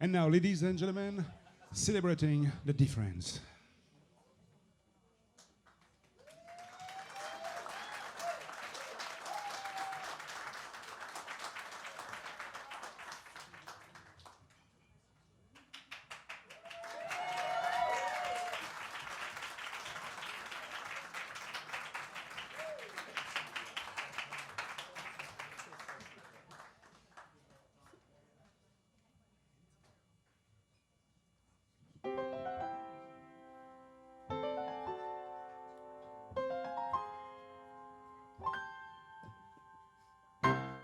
And now, ladies and gentlemen, celebrating the difference.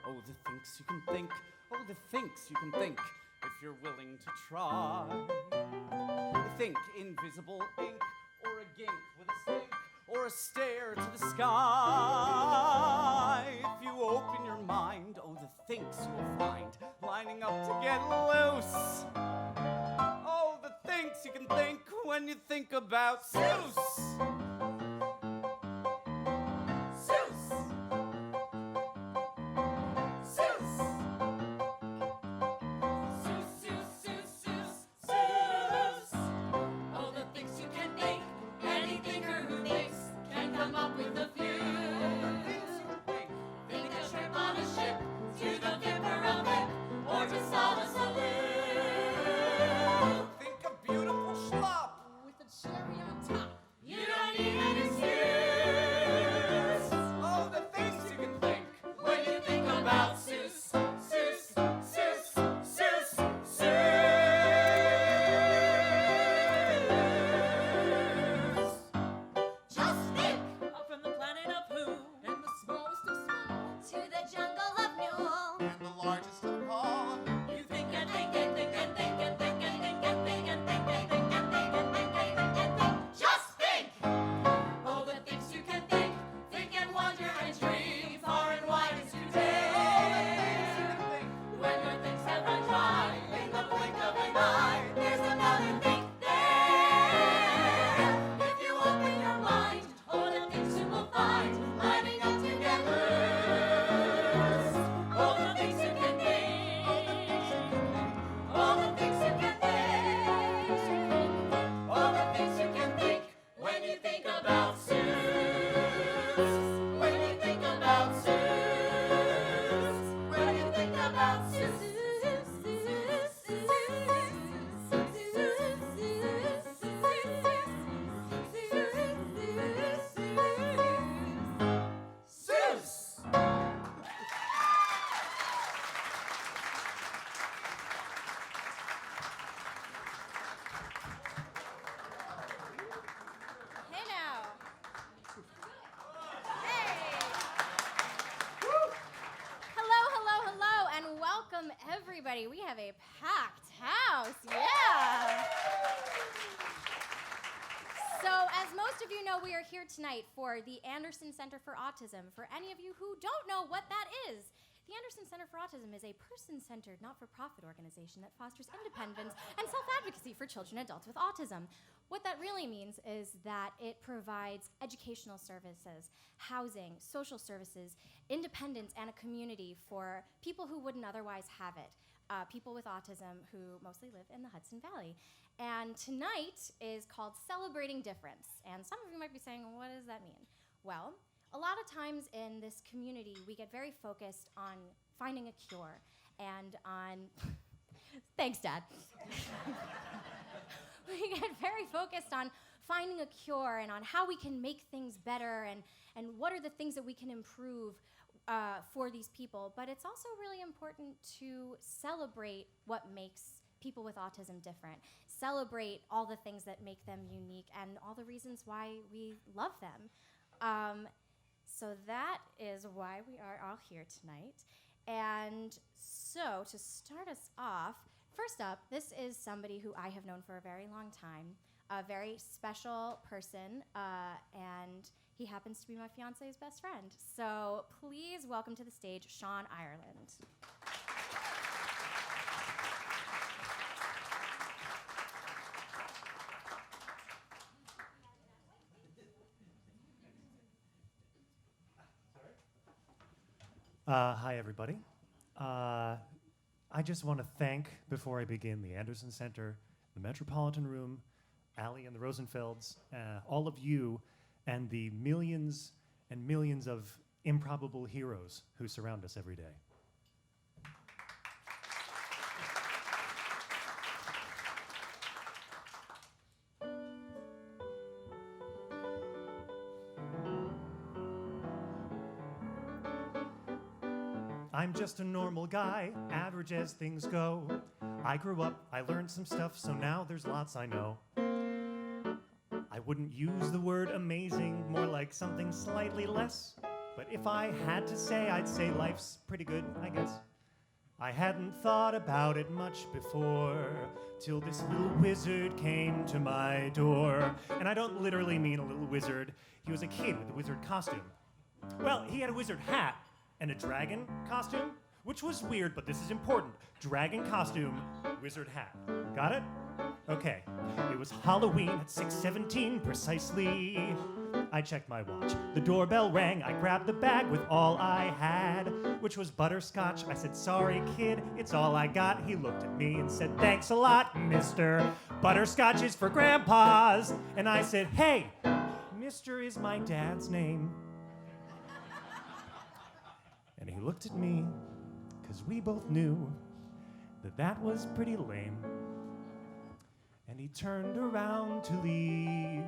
Oh, the things you can think, oh, the things you can think, if you're willing to try. Think invisible ink, or a gink with a stink, or a stare to the sky. If you open your mind, oh, the things you'll find, lining up to get loose. Oh, the things you can think when you think about Zeus. Everybody, we have a packed house, yeah! So, as most of you know, we are here tonight for the Anderson Center for Autism. For any of you who don't know what that is, the Anderson Center for Autism is a person-centered, not-for-profit organization that fosters independence and self-advocacy for children and adults with autism. What that really means is that it provides educational services, housing, social services, independence, and a community for people who wouldn't otherwise have it. People with autism who mostly live in the Hudson Valley. And tonight is called Celebrating Difference. And some of you might be saying, what does that mean? Well, a lot of times in this community, we get very focused on finding a cure and on, thanks, Dad. We get very focused on finding a cure and on how we can make things better and what are the things that we can improve for these people. But it's also really important to celebrate what makes people with autism different. Celebrate all the things that make them unique and all the reasons why we love them. So that is why we are all here tonight. And so to start us off, first up, this is somebody who I have known for a very long time, a very special person, and he happens to be my fiance's best friend. So please welcome to the stage Sean Ireland. Hi, everybody. I just want to thank, before I begin, the Anderson Center, the Metropolitan Room, Allie and the Rosenfelds, all of you, and the millions and millions of improbable heroes who surround us every day. I'm just a normal guy, average as things go. I grew up, I learned some stuff, so now there's lots I know. I wouldn't use the word amazing, more like something slightly less. But if I had to say, I'd say life's pretty good, I guess. I hadn't thought about it much before, till this little wizard came to my door. And I don't literally mean a little wizard. He was a kid with a wizard costume. Well, he had a wizard hat and a dragon costume, which was weird, but this is important. Dragon costume, wizard hat. Got it? Okay. It was Halloween at 6:17 precisely. I checked my watch. The doorbell rang. I grabbed the bag with all I had, which was butterscotch. I said, sorry, kid, it's all I got. He looked at me and said, thanks a lot, mister. Butterscotch is for grandpas. And I said, hey, mister is my dad's name. And he looked at me, because we both knew that that was pretty lame. And he turned around to leave,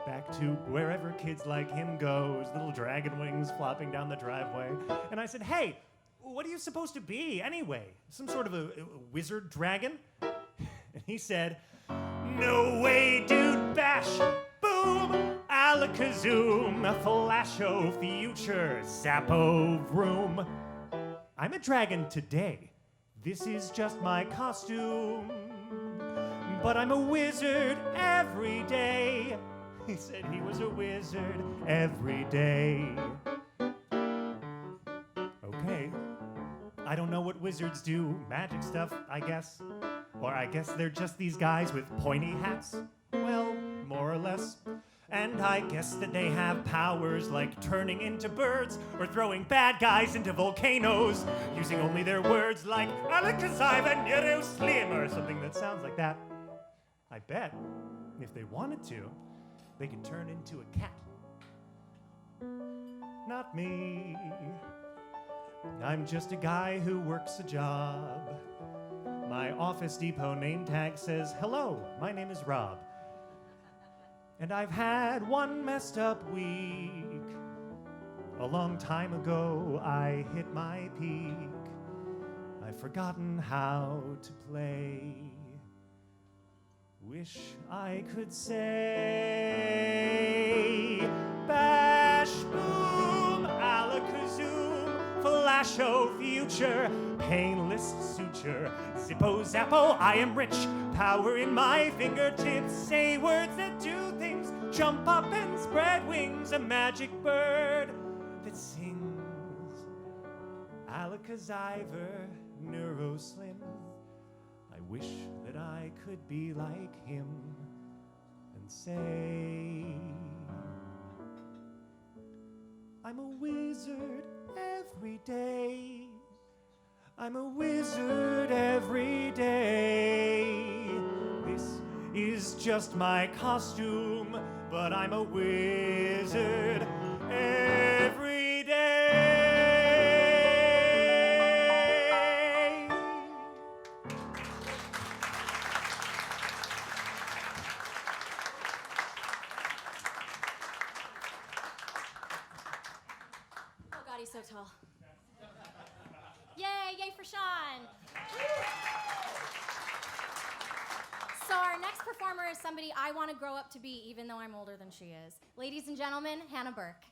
back to wherever kids like him goes, little dragon wings flopping down the driveway. And I said, hey, what are you supposed to be anyway? Some sort of a wizard dragon? And he said, no way, dude, bash, boom, alakazoom, flasho, future, zappo, vroom. I'm a dragon today. This is just my costume. But I'm a wizard every day. He said he was a wizard every day. Okay. I don't know what wizards do. Magic stuff, I guess. Or I guess they're just these guys with pointy hats. Well, more or less. And I guess that they have powers like turning into birds or throwing bad guys into volcanoes, using only their words like Alakazaiva Nero Slim or something that sounds like that. I bet if they wanted to, they could turn into a cat. Not me. I'm just a guy who works a job. My Office Depot name tag says, hello, my name is Rob. And I've had one messed up week. A long time ago, I hit my peak. I've forgotten how to play. Wish I could say, bash, boom, alakazoom, flasho, future, painless suture, zippo, zappo, I am rich, power in my fingertips, say words that do things, jump up and spread wings, a magic bird that sings, alakazaiver, neuroslim. I wish that I could be like him and say, I'm a wizard every day. I'm a wizard every day. This is just my costume, but I'm a wizard every day. Oh God, he's so tall. Yay for Sean. So our next performer is somebody I want to grow up to be, even though I'm older than she is. Ladies and gentlemen, Hannah Burke.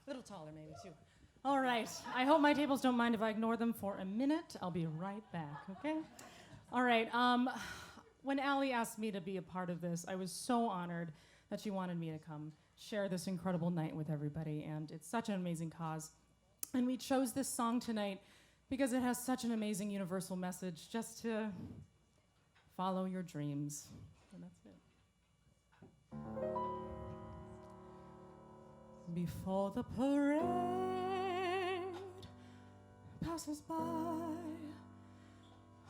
A little taller, maybe, too. All right. I hope my tables don't mind if I ignore them for a minute. I'll be right back, okay? All right. When Allie asked me to be a part of this, I was so honored that she wanted me to come share this incredible night with everybody, and it's such an amazing cause. And we chose this song tonight because it has such an amazing universal message, just to follow your dreams. And that's it. Before the parade passes by,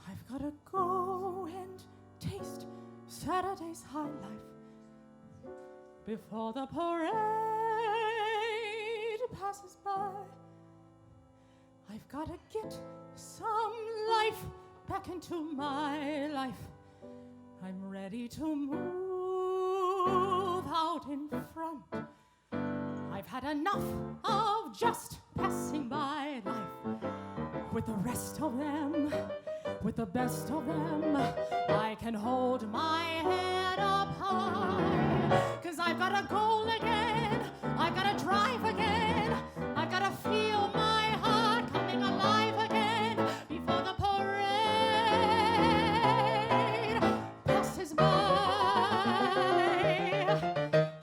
I've gotta go and taste Saturday's high life. Before the parade passes by, I've gotta get some life back into my life. I'm ready to move out in front. I've had enough of just passing by life. With the rest of them, with the best of them, I can hold my head up high. 'Cause I've got a goal again, I've got to drive again, I've got to feel my heart coming alive again. Before the parade passes by.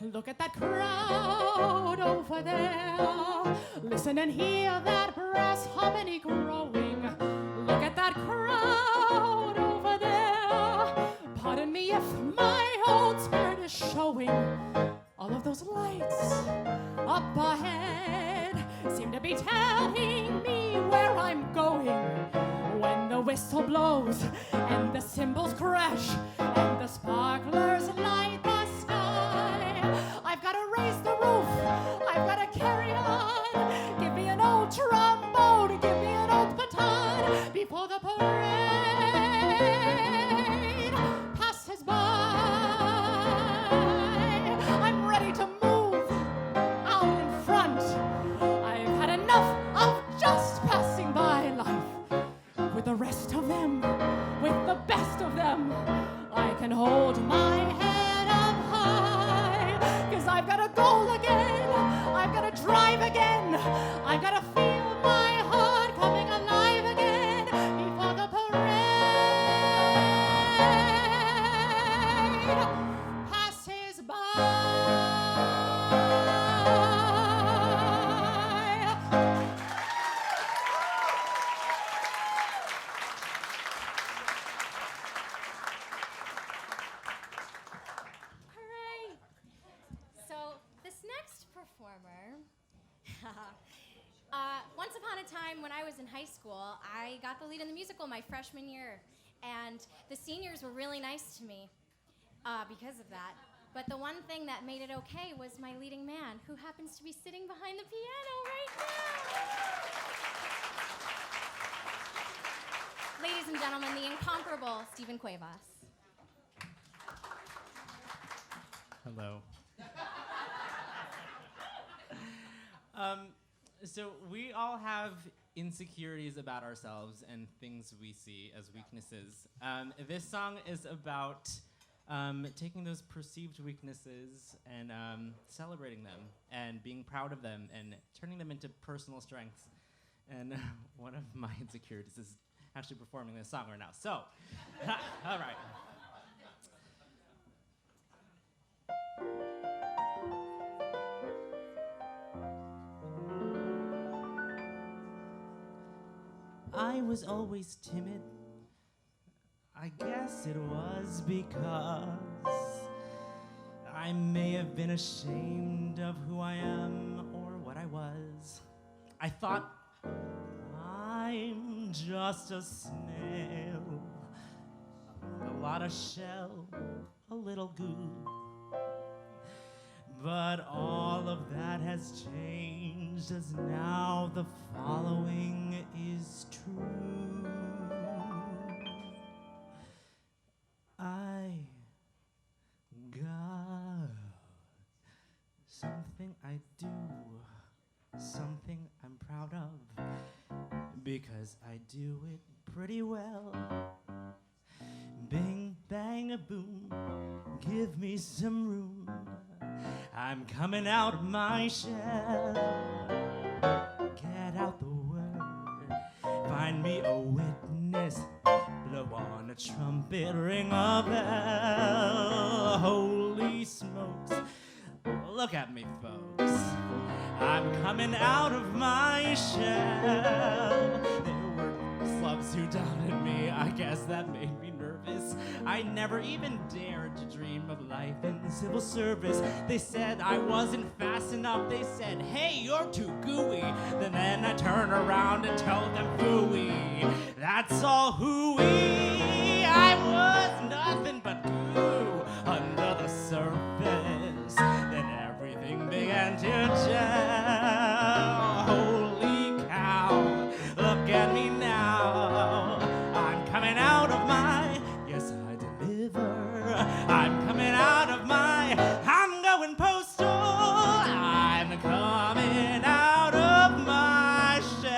Look at that crowd over there. Listen and hear that brass harmony growing. Look at that crowd over there. Pardon me if my old spirit is showing. All of those lights up ahead seem to be telling me where I'm going. When the whistle blows and the cymbals crash and the sparklers light the sky, I've got to raise the roof, I've got to carry on. Give me an old trombone, give me an old baton. Before the parade passes by, I'm ready to move out in front. I've had enough of just passing by life. With the rest of them, with the best of them, I can hold my head up high. 'Cause I've got a goal again, I've got to drive again, I've got to feel my heart coming alive again. Before the parade passes by. Hooray! So, this next performer, once upon a time when I was in high school, I got the lead in the musical my freshman year, and the seniors were really nice to me because of that. But the one thing that made it okay was my leading man, who happens to be sitting behind the piano right now. Ladies and gentlemen, the incomparable Stephen Cuevas. Hello. So we all have insecurities about ourselves and things we see as weaknesses. This song is about taking those perceived weaknesses and celebrating them and being proud of them and turning them into personal strengths. And one of my insecurities is actually performing this song right now. So, all right. I was always timid. I guess it was because I may have been ashamed of who I am or what I was. I thought, I'm just a snail, a lot of shell, a little goo. But all of that has changed, as now the following is true. I got something I do, something I'm proud of, because I do it pretty well. Bing, bang, a boom, give me some room. I'm coming out of my shell. Get out the word, find me a witness, blow on a trumpet, ring a bell. Holy smokes, look at me, folks. I'm coming out of my shell. There were slugs who doubted me. I guess that made me nervous. I never even dared to dream of life in civil service. They said I wasn't fast enough. They said, hey, you're too gooey. Then I turn around and tell them phooey. That's all hooey. I was nothing but goo under the surface. Then everything began to gel. Holy cow, look at me now. I'm coming out of my, yes, I deliver. I'm coming out of my, I'm going postal. I'm coming out of my shell.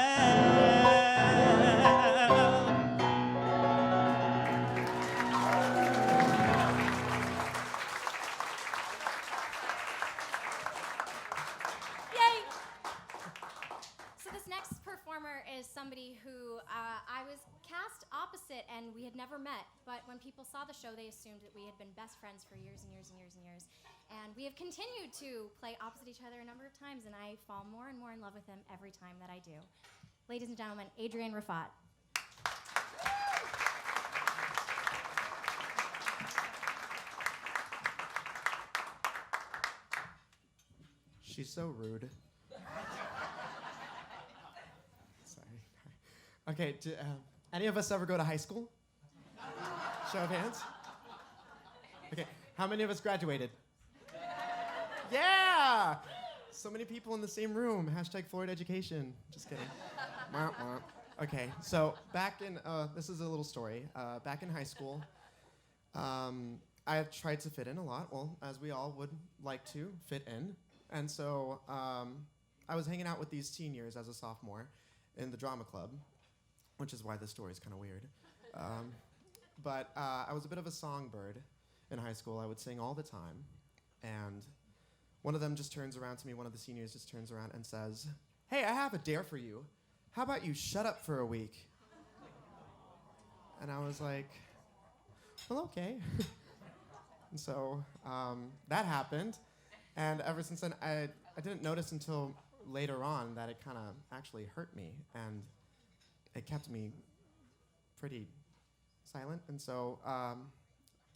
Yay! So this next performer is somebody who I was cast opposite and we had never met, but when people saw the show, they assumed that we had been best friends for years and years and years and years. And we have continued to play opposite each other a number of times, and I fall more and more in love with him every time that I do. Ladies and gentlemen, Adrienne Rafat. She's so rude. Sorry. Okay, any of us ever go to high school? Show of hands. Okay, how many of us graduated? Yeah! So many people in the same room. Hashtag Florida education. Just kidding. Wah, wah. Okay, so back in, this is a little story. Back in high school, I have tried to fit in a lot, well, as we all would like to fit in. And so I was hanging out with these seniors as a sophomore in the drama club, which is why this story is kind of weird. But I was a bit of a songbird in high school. I would sing all the time. And one of them just turns around to me, one of the seniors just turns around and says, hey, I have a dare for you. How about you shut up for a week? And I was like, well, okay. And so that happened. And ever since then, I didn't notice until later on that it kind of actually hurt me. And it kept me pretty silent. And so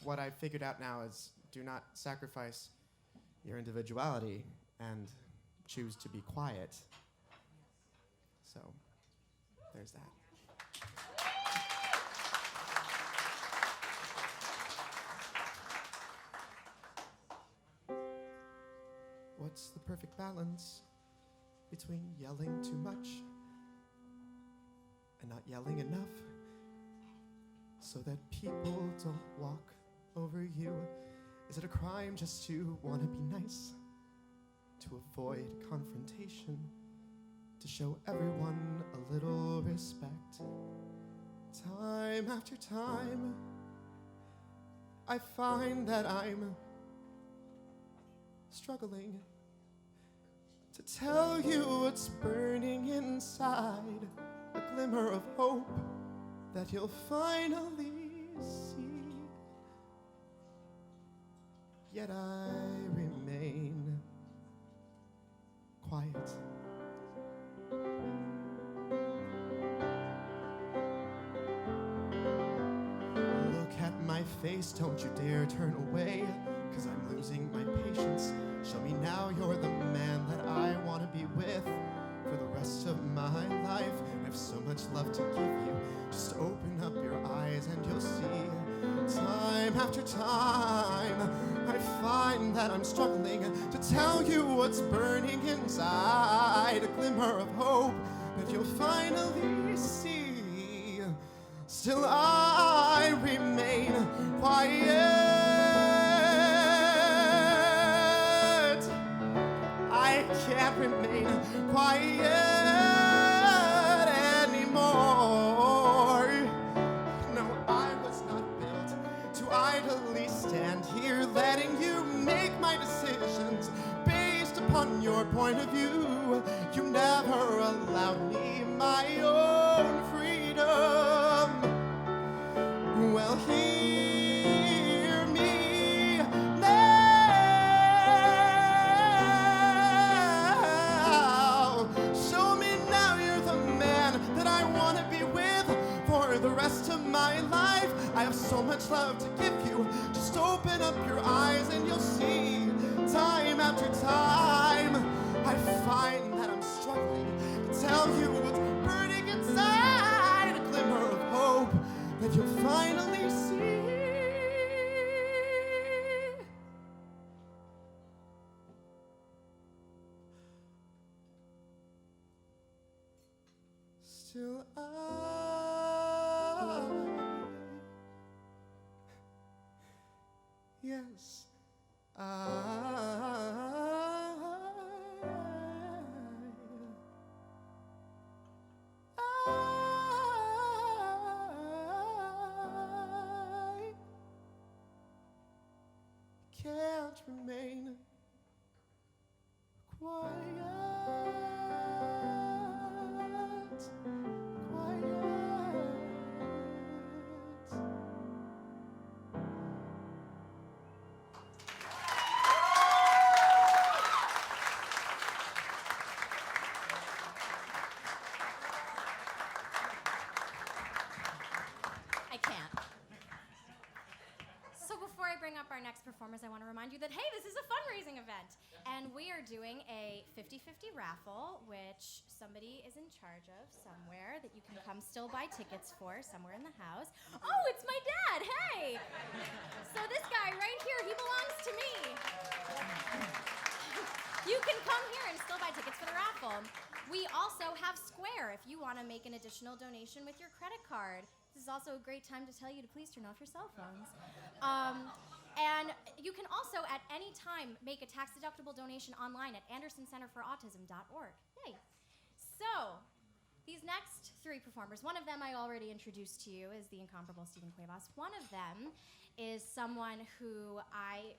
what I figured out now is do not sacrifice your individuality and choose to be quiet. So there's that. What's the perfect balance between yelling too much and not yelling enough so that people don't walk over you? Is it a crime just to want to be nice, to avoid confrontation, to show everyone a little respect? Time after time, I find that I'm struggling to tell you what's burning inside, a glimmer of hope that you'll finally see. Yet I remain quiet. Look at my face, don't you dare turn away, 'cause I'm losing my patience. Show me now you're the man that I want to be with for the rest of my life. I have so much love to give you. Just open up your eyes and you'll see. Time after time, I find that I'm struggling to tell you what's burning inside, a glimmer of hope that you'll finally see. Still I remain quiet. I can't remain quiet anymore. No, I was not built to idly stand here letting you make my decisions based upon your point of view. You never allowed me my own freedom. Well, here I have so much love to give you. Just open up your eyes and you'll see. Time after time, I find that I'm struggling to tell you what's burning inside. A glimmer of hope that you'll finally see. Still yes, I can't remain quiet. I can't. So before I bring up our next performers, I want to remind you that, hey, this is a fundraising event. And we are doing a 50-50 raffle, which somebody is in charge of somewhere that you can come still buy tickets for somewhere in the house. Oh, it's my dad, hey! So this guy right here, he belongs to me. You can come here and still buy tickets for the raffle. We also have Square if you want to make an additional donation with your credit card. This is also a great time to tell you to please turn off your cell phones. And you can also, at any time, make a tax-deductible donation online at andersoncenterforautism.org. Yay. So, these next three performers, one of them I already introduced to you is the incomparable Stephen Cuevas. One of them is someone who I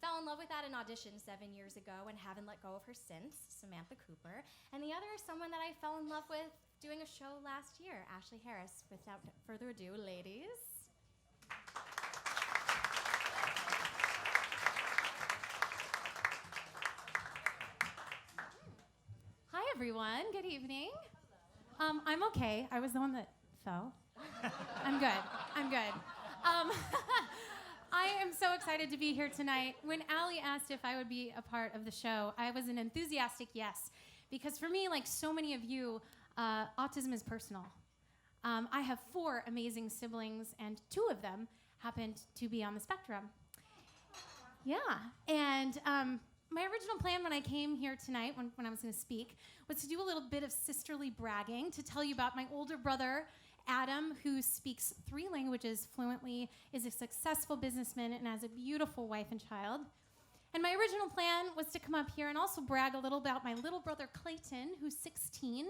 fell in love with at an audition 7 years ago and haven't let go of her since, Samantha Cooper. And the other is someone that I fell in love with doing a show last year, Ashley Harris. Without further ado, ladies. Hi, everyone. Good evening. I'm okay. I was the one that fell. I'm good. I'm good. I am so excited to be here tonight. When Allie asked if I would be a part of the show, I was an enthusiastic yes. Because for me, like so many of you, autism is personal. I have 4 amazing siblings, and 2 of them happened to be on the spectrum. Yeah, and my original plan when I came here tonight, when I was going to speak, was to do a little bit of sisterly bragging, to tell you about my older brother, Adam, who speaks 3 languages fluently, is a successful businessman, and has a beautiful wife and child. And my original plan was to come up here and also brag a little about my little brother, Clayton, who's 16,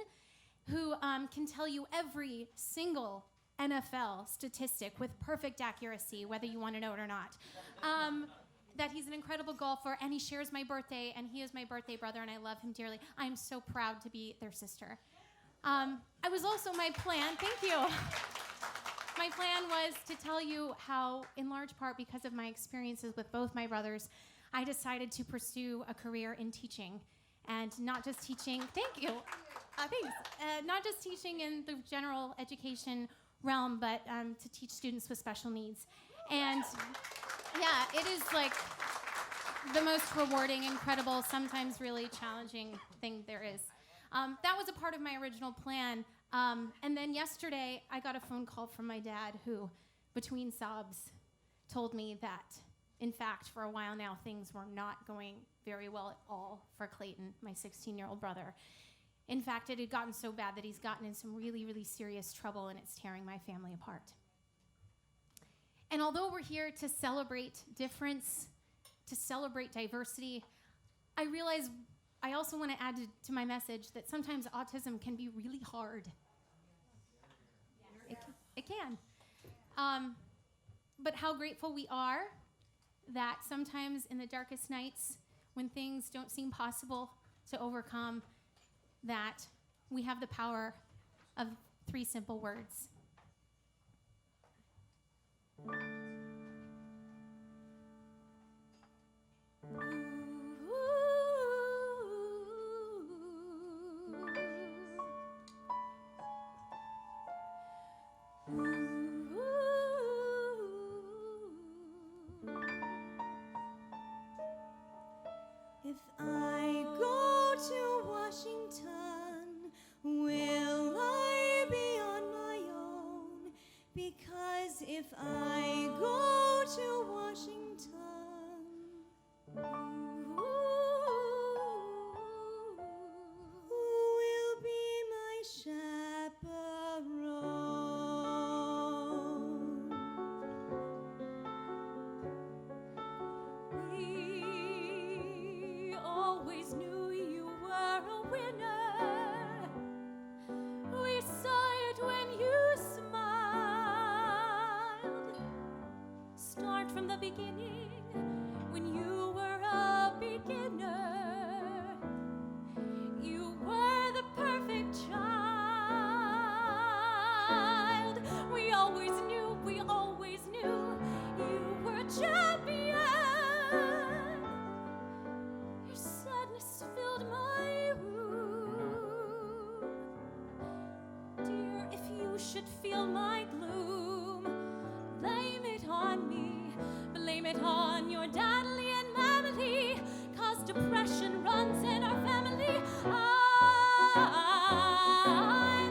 who can tell you every single NFL statistic with perfect accuracy, whether you want to know it or not. That he's an incredible golfer, and he shares my birthday, and he is my birthday brother, and I love him dearly. I am so proud to be their sister. I was also my plan, thank you. My plan was to tell you how, in large part because of my experiences with both my brothers, I decided to pursue a career in teaching. And not just teaching, thank you, thanks. Not just teaching in the general education realm, but to teach students with special needs. And yeah, it is like the most rewarding, incredible, sometimes really challenging thing there is. That was a part of my original plan. And then yesterday, I got a phone call from my dad who, between sobs, told me that, in fact, for a while now, things were not going very well at all for Clayton, my 16-year-old brother. In fact, it had gotten so bad that he's gotten in some really, really serious trouble, and it's tearing my family apart. And although we're here to celebrate difference, to celebrate diversity, I realize I also want to add to my message that sometimes autism can be really hard. It can. But how grateful we are that sometimes in the darkest nights, when things don't seem possible to overcome, that we have the power of 3 simple words. chaperone. We always knew you were a winner. We saw it when you smiled. Start from the beginning when you were a beginner. You were the perfect child. We always knew you were a champion. Your sadness filled my room. Dear, if you should feel my gloom, blame it on me, blame it on your dadly and mammally, 'cause depression runs in our family. I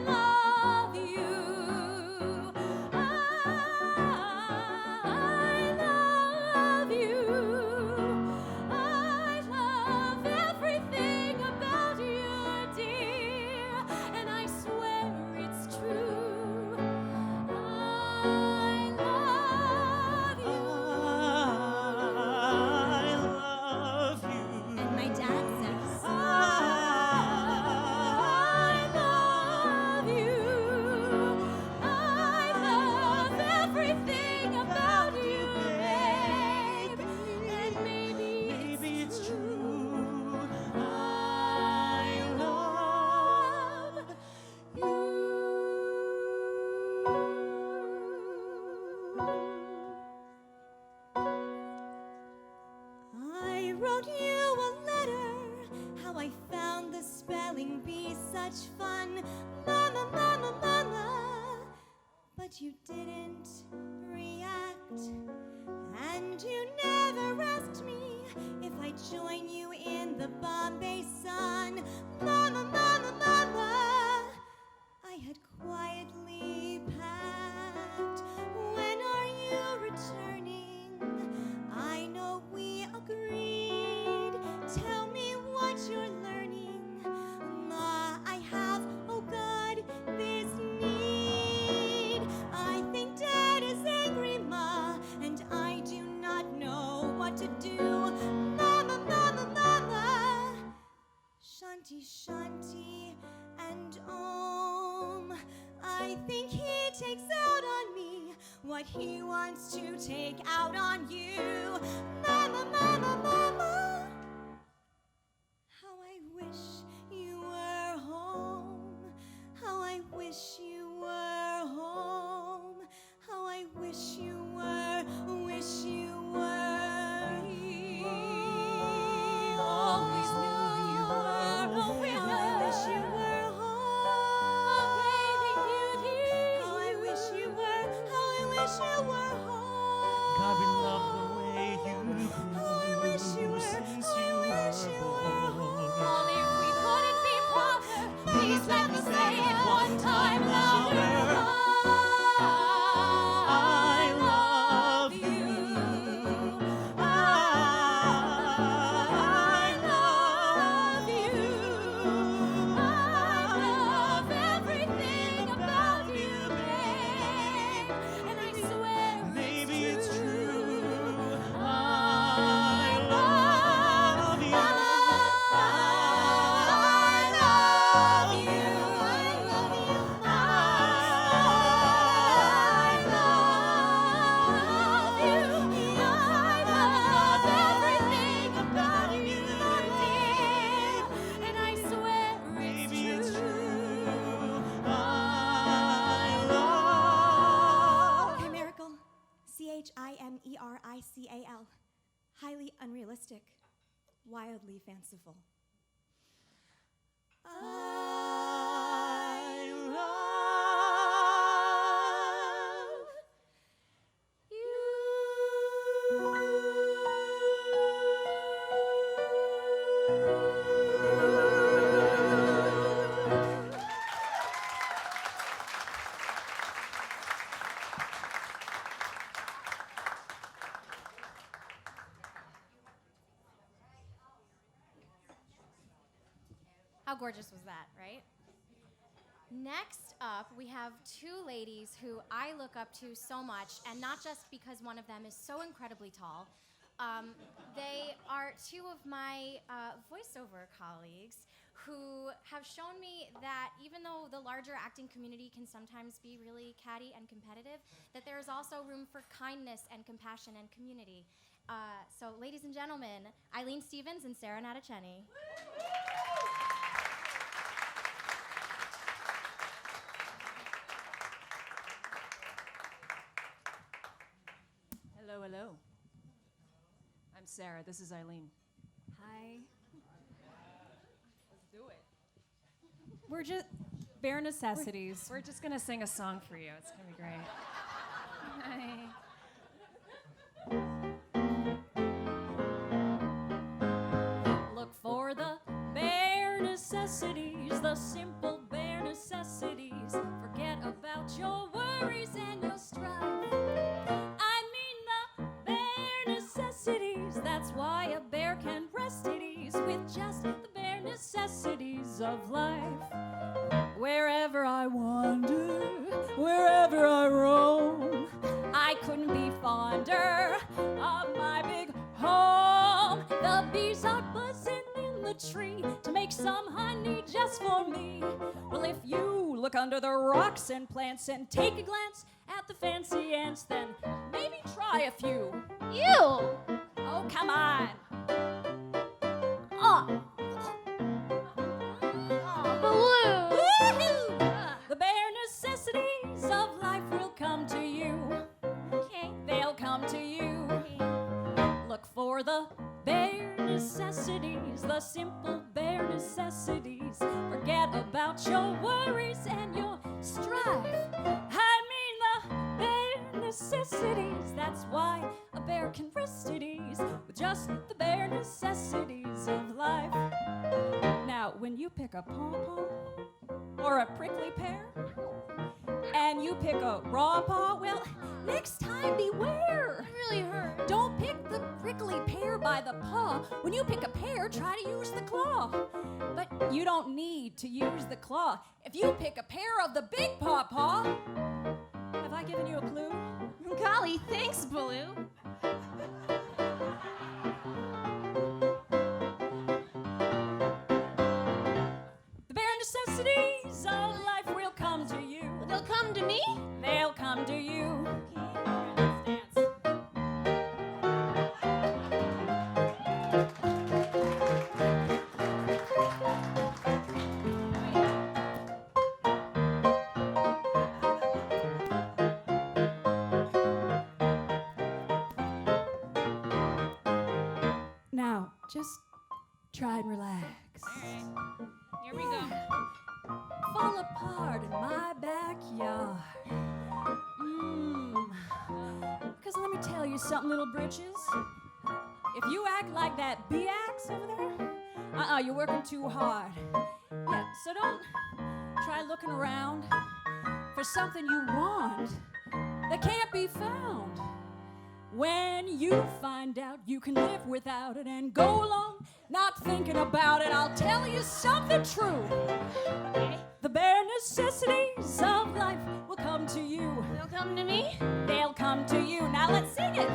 love you. I love you. I love everything about you, dear, and I swear it's true. I love you. I love you. And my dad says, I love you. I love everything about you, babe. And maybe it's true. I love you. I wrote you a letter, how I found the spelling bee such fun. Mama, mama, mama, but you didn't react. And you never asked me if I'd join you in the Bombay sun. Mama, mama, mama, I had quietly packed. When are you returning? I know we agreed. Tell me what you're learning. Ma, I have, oh God, this need. I think Dad is angry, Ma, and I do not know what to do. Mama, mama, mama, Shanti, Shanti, and Om. I think he takes out on me what he wants to take out on you. Mama, mama, mama, how I wish you were home. How I wish you were home. How I wish you were, wish you were. He always knew you were a winner. How I wish you were home. A baby beauty. How I wish you were, how I wish you were home. God, we love the way you How I wish you were, since how I you wish you were were born. home. If we couldn't be brother, please let me say it one time louder. I love you. I love you. I love everything about you, babe. And I swear Maybe it's true. I love love you. I love you. I love you. I love you. I love everything about you, dear. And I swear Maybe it's it's true. I love. Chimerical. Chimerical. Highly unrealistic. Wildly fanciful. I love you. How gorgeous was that, right? Next up, we have two ladies who I look up to so much, and not just because one of them is so incredibly tall. They are two of my voiceover colleagues who have shown me that even though the larger acting community can sometimes be really catty and competitive, that there is also room for kindness and compassion and community. So, ladies and gentlemen, Eileen Stevens and Sarah Natacheni. Hello, hello. I'm Sarah. This is Eileen. Hi. Let's do it. We're just bare necessities. We're just gonna sing a song for you. It's gonna be great. Hi. Look for the bare necessities, the simple bare necessities. Forget about your worries and your strife. That's why a bear can rest at ease with just the bare necessities of life. Wherever I wander, wherever I roam, I couldn't be fonder of my big home. The bees are buzzing in the tree to make some honey just for me. Well, if you look under the rocks and plants and take a glance at the fancy ants, then maybe try a few. Ew! Oh, come on. Baloo! Woohoo! The bare necessities of life will come to you. Okay. They'll come to you. Look for the bare necessities, the simple bare necessities. Forget about your worries and your strife. I mean the bare necessities. That's why a bear can rest at ease with just the bare necessities of life. Now, when you pick a pawpaw or a prickly pear, and you pick a raw paw, well, next time beware. It really hurt. Don't pick the prickly pear by the paw. When you pick a pear, try to use the claw. But you don't need to use the claw. If you pick a pear of the big pawpaw, have I given you a clue? Golly, thanks, Baloo. The bare necessities of life will come to you. They'll come to me? They'll come to you. Now, just try and relax. Here we go. Fall apart in my backyard. Because let me tell you something, little britches. If you act like that B-axe over there, you're working too hard. Yeah, so don't try looking around for something you want that can't be found. When you find out you can live without it and go along not thinking about it, I'll tell you something true. The bare necessities of life will come to you. They'll come to me? They'll come to you. Now let's sing it.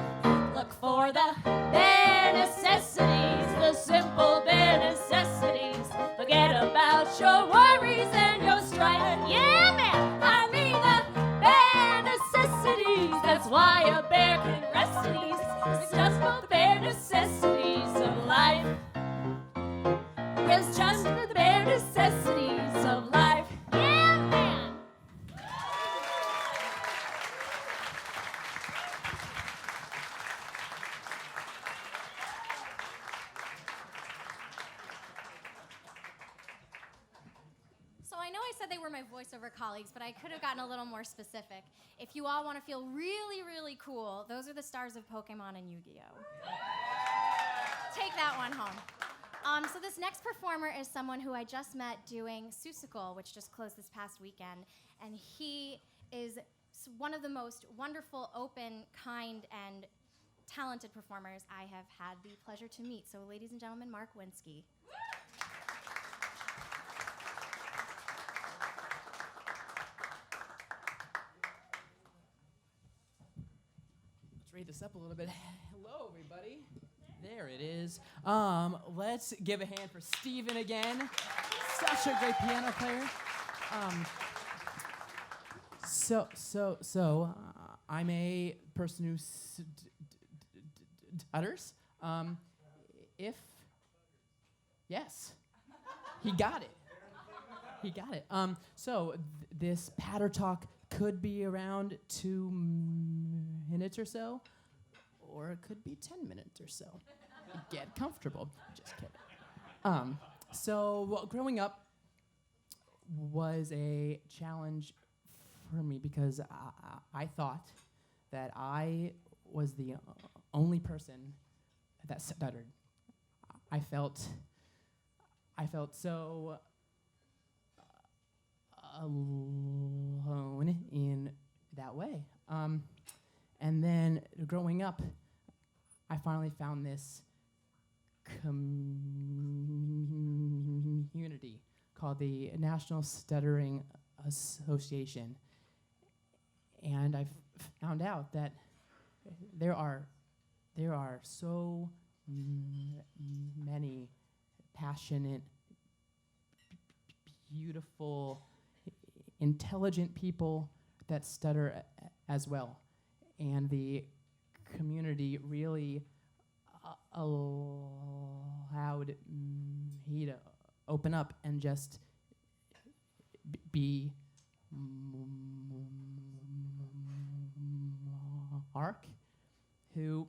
Look for the bare necessities, the simple bare necessities. Forget about your worries and your strife. Yeah, man. I mean the bare necessities. That's why a bear can rest at ease. It's just for the bare necessities of life. It's just for the bare necessities of life. Yeah, man. So I know I said they were my voiceover colleagues, but I could have gotten a little more specific. If you all want to feel really, really cool, those are the stars of Pokemon and Yu-Gi-Oh! Take that one home. So this next performer is someone who I just met doing Seussical, which just closed this past weekend, and he is one of the most wonderful, open, kind, and talented performers I have had the pleasure to meet. So ladies and gentlemen, Mark Winsky. speed this up a little bit. Hello, everybody. There it is. Let's give a hand for Steven again. Such a great piano player. I'm a person who stutters. Yes, he got it. He got it. This patter talk could be around 2 minutes or so, or it could be 10 minutes or so. Get comfortable. Just kidding. Growing up was a challenge for me because I thought that I was the only person that stuttered. I felt so alone in that way. And then growing up, I finally found this community called the National Stuttering Association. And I found out that there are so many passionate, beautiful, intelligent people that stutter as well. And the community really allowed me to open up and just be Mark, who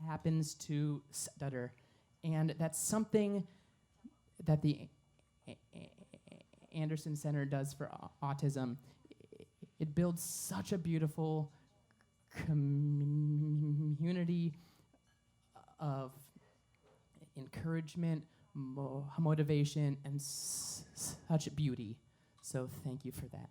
happens to stutter. And that's something that the Anderson Center does for autism. It builds such a beautiful community of encouragement, motivation, and such beauty. So thank you for that.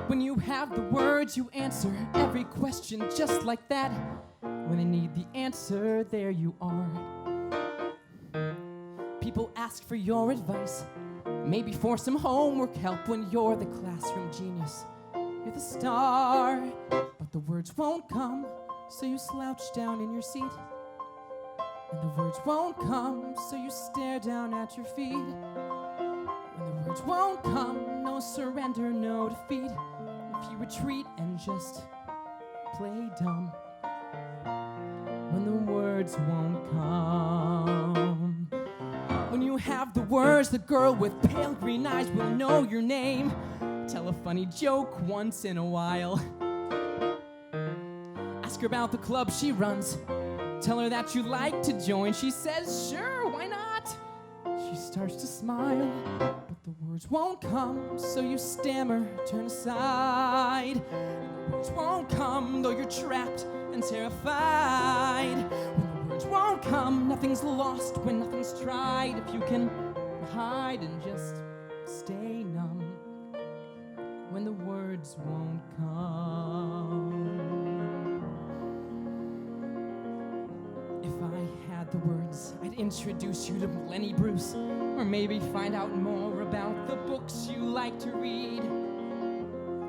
When you have the words, you answer every question just like that. When they need the answer, there you are. People ask for your advice, maybe for some homework help when you're the classroom genius. You're the star, but the words won't come, so you slouch down in your seat. And the words won't come, so you stare down at your feet. When the words won't come, no surrender, no defeat. If you retreat and just play dumb, when the words won't come. When you have the words, the girl with pale green eyes will know your name. Tell a funny joke once in a while. Ask her about the club she runs. Tell her that you'd like to join. She says, sure, why not? She starts to smile, but the words won't come, so you stammer, turn aside. The words won't come, though you're trapped and terrified. When the words won't come, nothing's lost when nothing's tried. If you can hide and just stay numb, when the words won't come. If I had the words, I'd introduce you to Lenny Bruce, or maybe find out more about the books you like to read.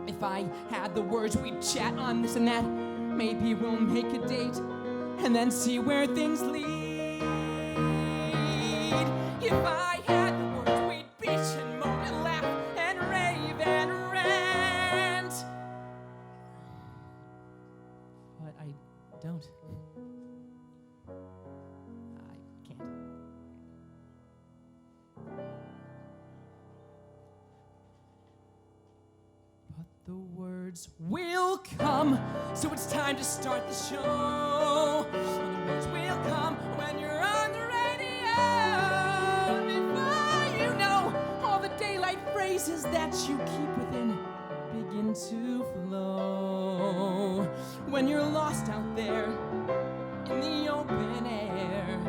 If I had the words, we'd chat on this and that. Maybe we'll make a date and then see where things lead. If I had the words, we'd bitch and moan and laugh and rave and rant. But I don't. I can't. But the words will come, so it's time to start the show. And the words will come when you're on the radio. Before you know, all the daylight phrases that you keep within begin to flow. When you're lost out there in the open air,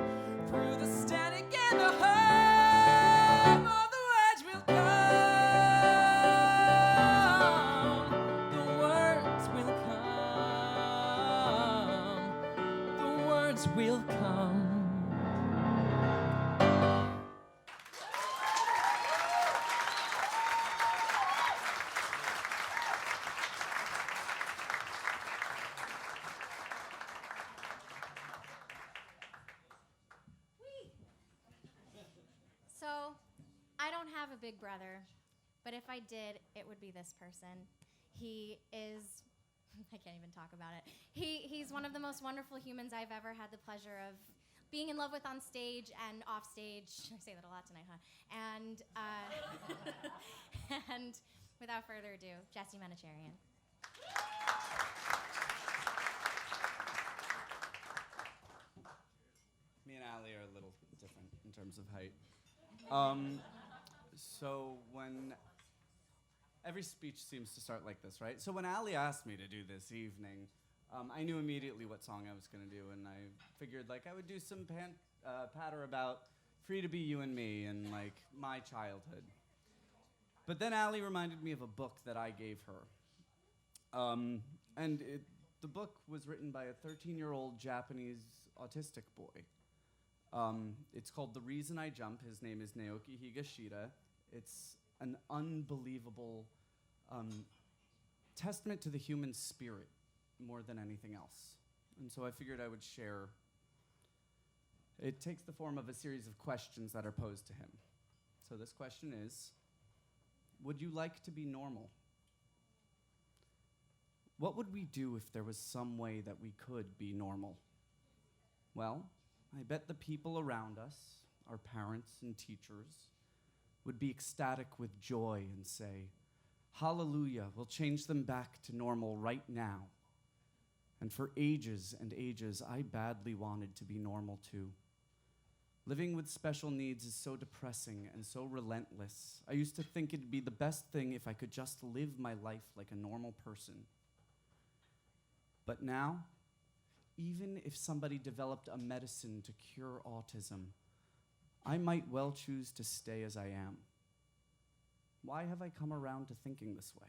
through the static and the hum, all the words will come. The words will come. words will come. So, I don't have a big brother, but if I did, it would be this person. He is, I can't even talk about it. He's one of the most wonderful humans I've ever had the pleasure of being in love with on stage and off stage. I say that a lot tonight, huh? And, and without further ado, Jesse Manicherian. Me and Allie are a little different in terms of height. So when every speech seems to start like this, right? So when Allie asked me to do this evening, I knew immediately what song I was going to do, and I figured like I would do some patter about Free to Be You and Me and like my childhood. But then Allie reminded me of a book that I gave her. The book was written by a 13-year-old Japanese autistic boy. It's called The Reason I Jump. His name is Naoki Higashida. It's an unbelievable testament to the human spirit more than anything else. And so I figured I would share. It takes the form of a series of questions that are posed to him. So this question is, would you like to be normal? What would we do if there was some way that we could be normal? Well, I bet the people around us, our parents and teachers, would be ecstatic with joy and say, hallelujah, we'll change them back to normal right now. And for ages and ages, I badly wanted to be normal too. Living with special needs is so depressing and so relentless. I used to think it'd be the best thing if I could just live my life like a normal person. But now, even if somebody developed a medicine to cure autism, I might well choose to stay as I am. Why have I come around to thinking this way?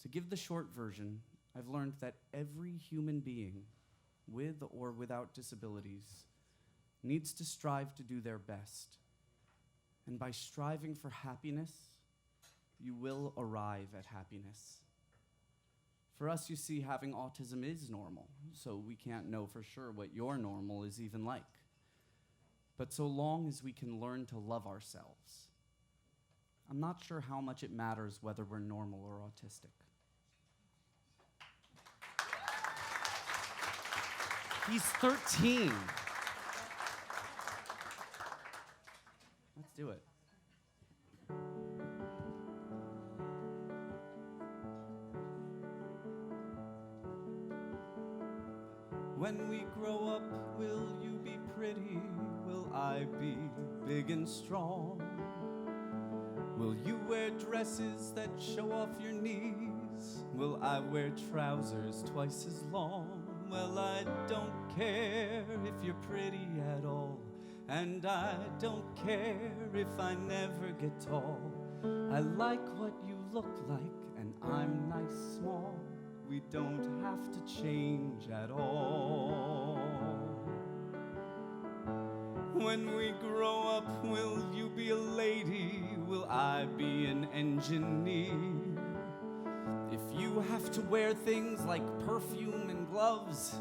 To give the short version, I've learned that every human being, with or without disabilities, needs to strive to do their best. And by striving for happiness, you will arrive at happiness. For us, you see, having autism is normal, so we can't know for sure what your normal is even like. But so long as we can learn to love ourselves, I'm not sure how much it matters whether we're normal or autistic. He's 13. Let's do it. When we grow up, will you be pretty? Will I be big and strong? Will you wear dresses that show off your knees? Will I wear trousers twice as long? Well, I don't care if you're pretty at all, and I don't care if I never get tall. I like what you look like, and I'm nice small. We don't have to change at all. When we grow up, will you be a lady? Will I be an engineer? If you have to wear things like perfume and gloves,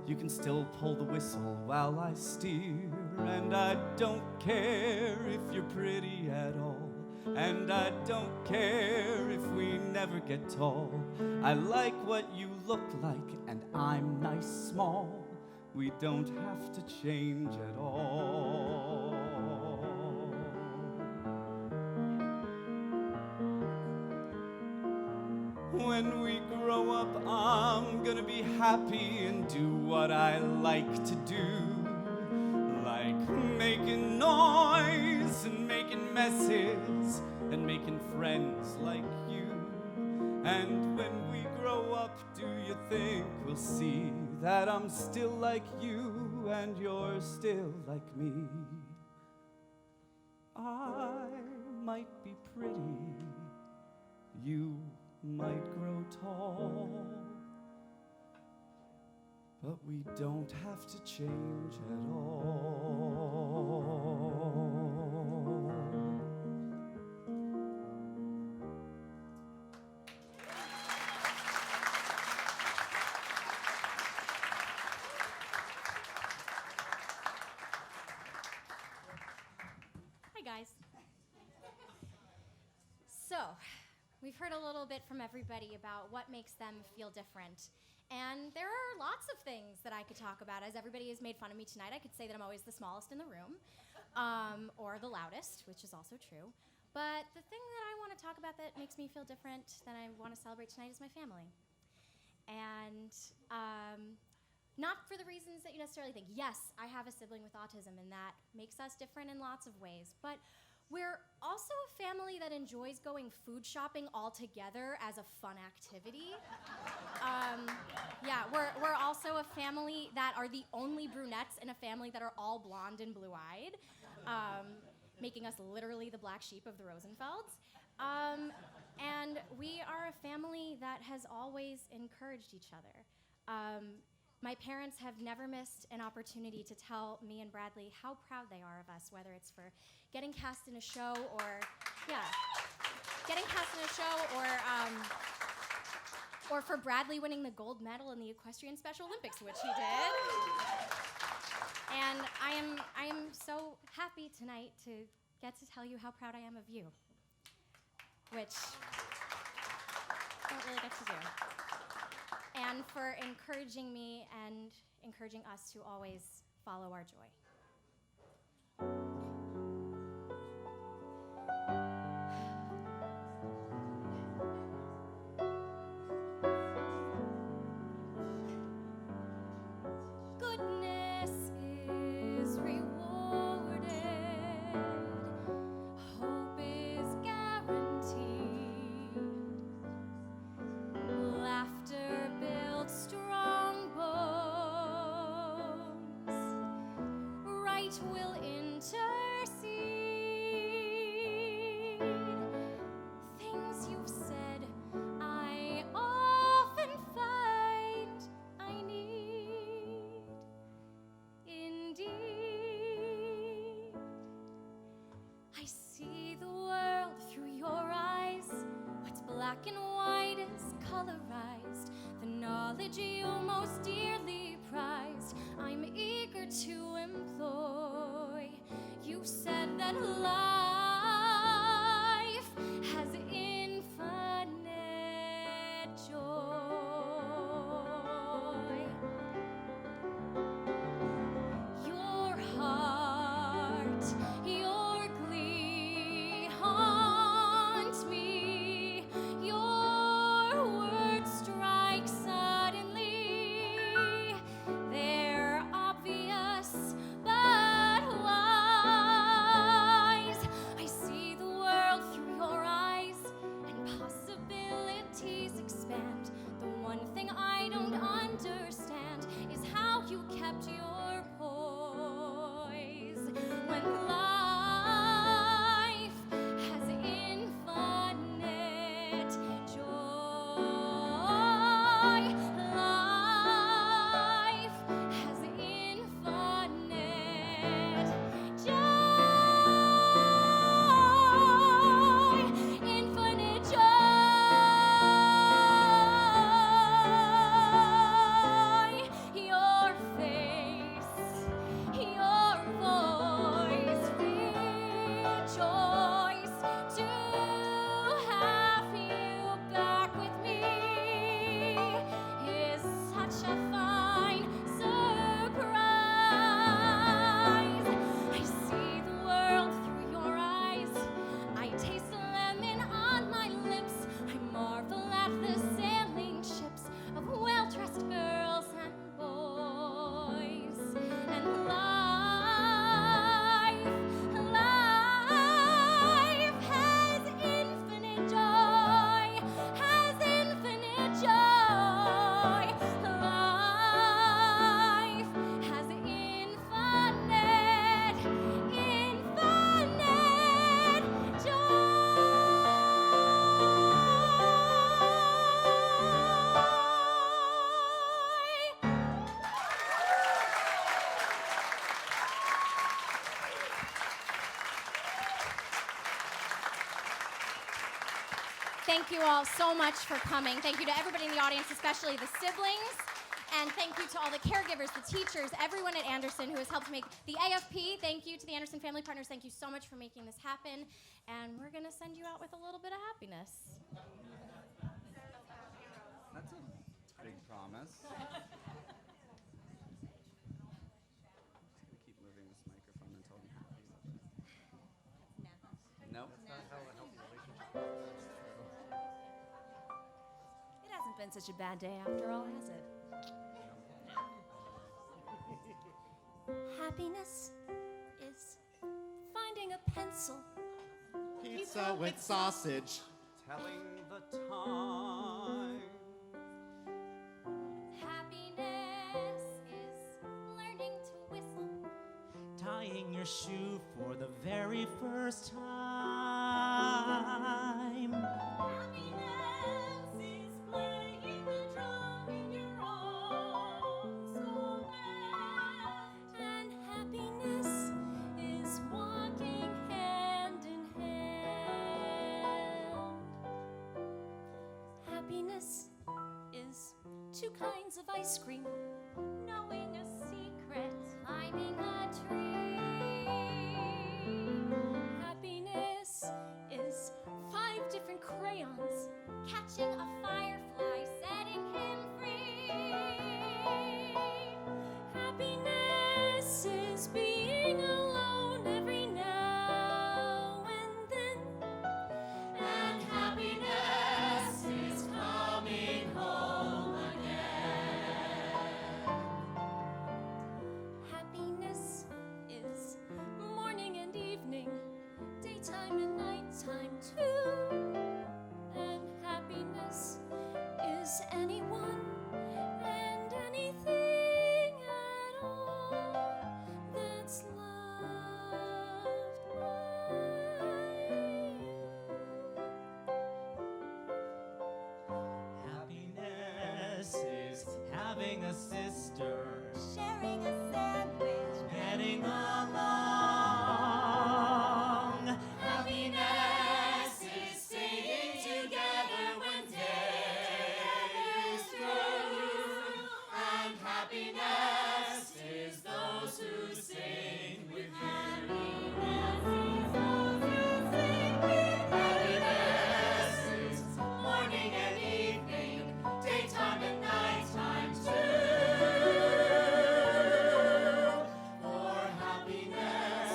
you can still pull the whistle while I steer. And I don't care if you're pretty at all, and I don't care if we never get tall. I like what you look like, and I'm nice small. We don't have to change at all. When we grow up, I'm gonna be happy and do what I like to do, like making noise and making messes and making friends like you. And when we grow up, do you think we'll see that I'm still like you and you're still like me? I might be pretty, you might grow tall. but we don't have to change at all. Hi, guys. So, we've heard a little bit from everybody about what makes them feel different. And there are lots of things that I could talk about. As everybody has made fun of me tonight, I could say that I'm always the smallest in the room, or the loudest, which is also true. But the thing that I want to talk about that makes me feel different, that I want to celebrate tonight, is my family. And not for the reasons that you necessarily think. Yes, I have a sibling with autism, and that makes us different in lots of ways. But we're also a family that enjoys going food shopping all together as a fun activity. Yeah, we're also a family that are the only brunettes in a family that are all blonde and blue-eyed, making us literally the black sheep of the Rosenfelds. And we are a family that has always encouraged each other. My parents have never missed an opportunity to tell me and Bradley how proud they are of us, whether it's for getting cast in a show or, or for Bradley winning the gold medal in the Equestrian Special Olympics, which he did. And I am so happy tonight to get to tell you how proud I am of you, which I don't really get to do. And for encouraging me and encouraging us to always follow our joy. Goodness is rewarded. Hope is guaranteed. Laughter builds strong bones. Right will intercede. Things you've said, I often find I need. Indeed, I see the world through your eyes. What's black and white is colorized. The knowledge you most dearly prized, I'm eager to employ. You said that life has infinite joy. Your heart, your glee haunts me. Your words strike suddenly. They're obvious but wise. I see the world through your eyes, and possibilities expand. The one thing I don't understand is how you kept your poise when life has infinite joy. Life has infinite joy. Infinite joy. Your face, your voice, rejoice to have you back with me is such a fine surprise. I see the world through your eyes. I taste lemon on my lips. I marvel at the sailing ships of well-dressed girls and boys. And life has infinite joy, has infinite joy. Life has infinite joy. Thank you all so much for coming. Thank you to everybody in the audience, especially the siblings. And thank you to all the caregivers, the teachers, everyone at Anderson who has helped make the AFP. Thank you to the Anderson Family Partners. Thank you so much for making this happen. And we're going to send you out with a little bit of happiness. That's a big promise. I'm just gonna keep moving this microphone until I'm happy with it. No. It hasn't been such a bad day after all, has it? Happiness is finding a pencil. Pizza with sausage. Telling the time. Happiness is learning to whistle. Tying your shoe for the very first time. Happiness is playing the drum in your own soul band. And happiness is walking hand in hand. Happiness is two kinds of ice cream, knowing a secret, climbing a tree. Happiness is 5 different crayons, Catching a firefly, setting him free. happiness is being alone every now and then. And happiness is coming home again. Happiness is morning and evening, daytime and nighttime too. And happiness is anyone and anything at all that's loved by Happiness is having a sister, Sharing a sandwich. getting along. Happiness is staying together when day is through. And happiness is those who sing with you. Happiness is those who sing with you. Happiness is morning and evening, daytime and nighttime too. For happiness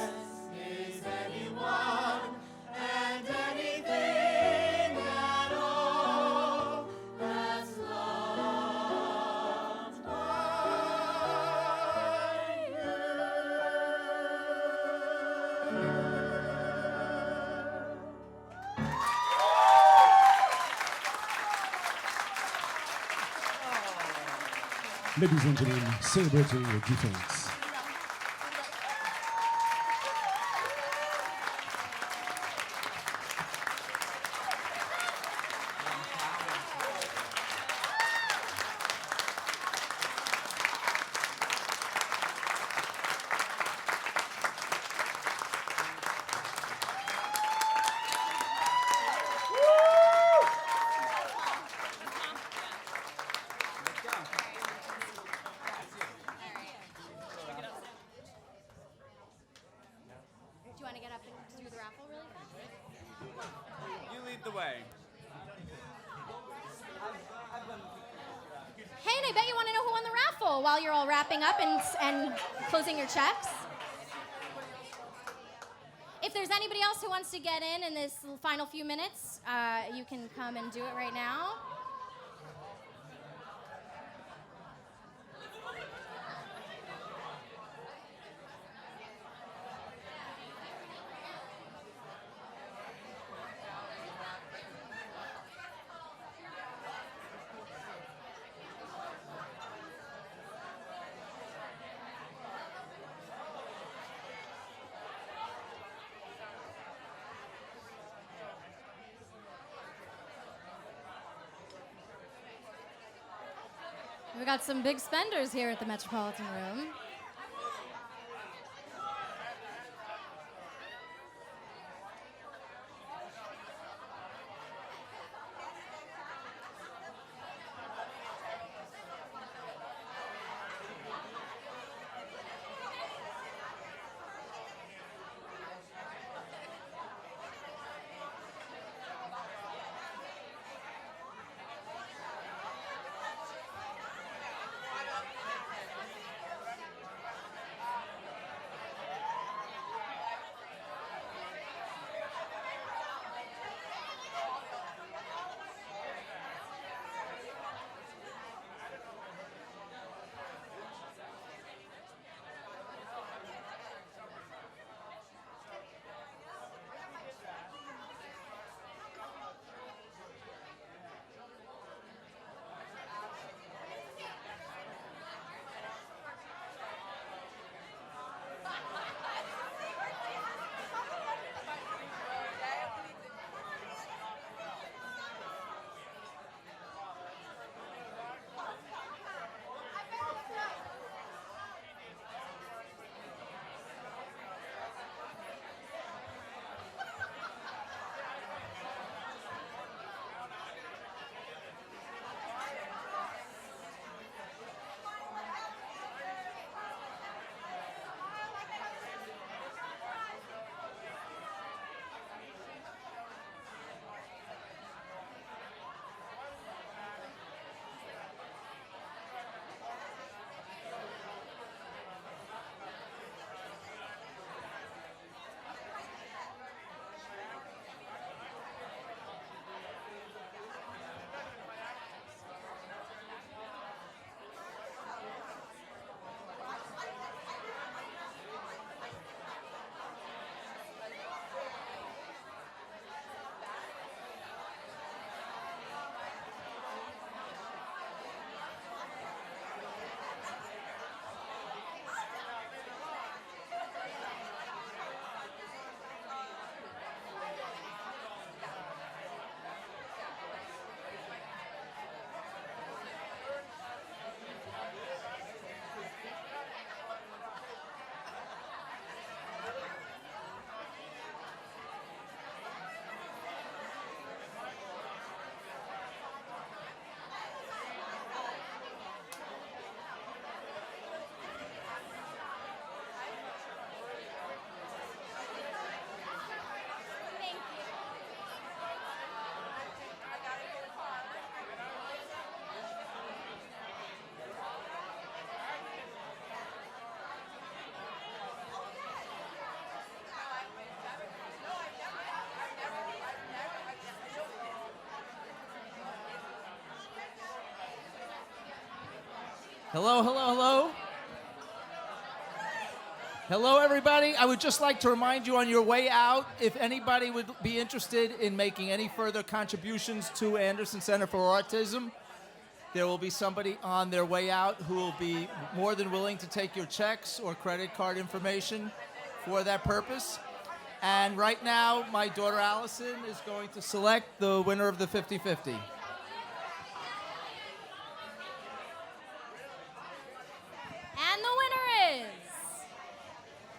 is anyone and anything at all that's loved by Ladies and gentlemen, celebrating the difference. Do you want to get up and do the raffle really fast? You lead the way. Hey, and I bet you want to know who won the raffle while you're all wrapping up and closing your checks. If there's anybody else who wants to get in this final few minutes, you can come and do it right now. We got some big spenders here at the Metropolitan Room. Hello, hello, hello. Hello, everybody. I would just like to remind you on your way out, if anybody would be interested in making any further contributions to Anderson Center for Autism, there will be somebody on their way out who will be more than willing to take your checks or credit card information for that purpose. And right now, my daughter Allison is going to select the winner of the 50-50. And the winner is...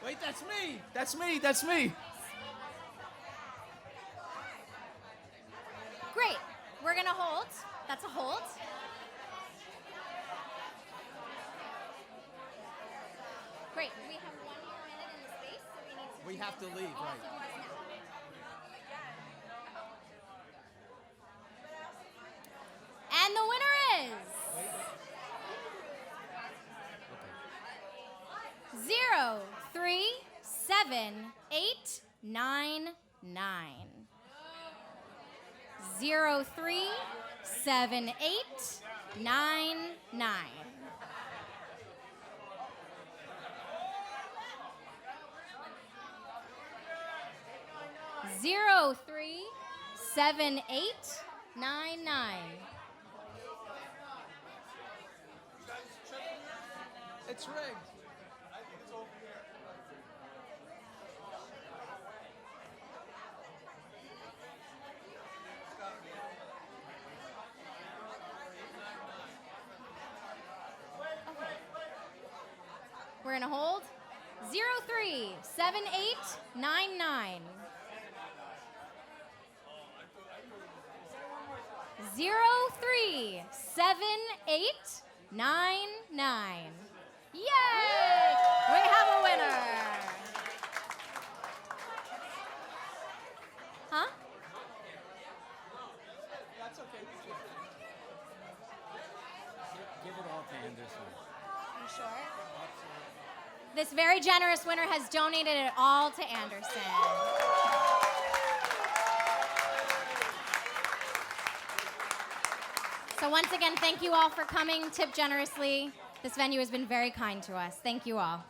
Wait, that's me. That's me. That's me. Great. We're going to hold. That's a hold. Great. We have 1 more minute in the space, so we need to... We have to leave, right? And the winner is... 03789. 03789. Zero 37899. It's rigged. We're gonna hold. 037899. 037899. Yay! We have a winner. Huh? That's okay. Give it all to Anderson. You sure? This very generous winner has donated it all to Anderson. So once again, thank you all for coming. Tip generously. This venue has been very kind to us. Thank you all.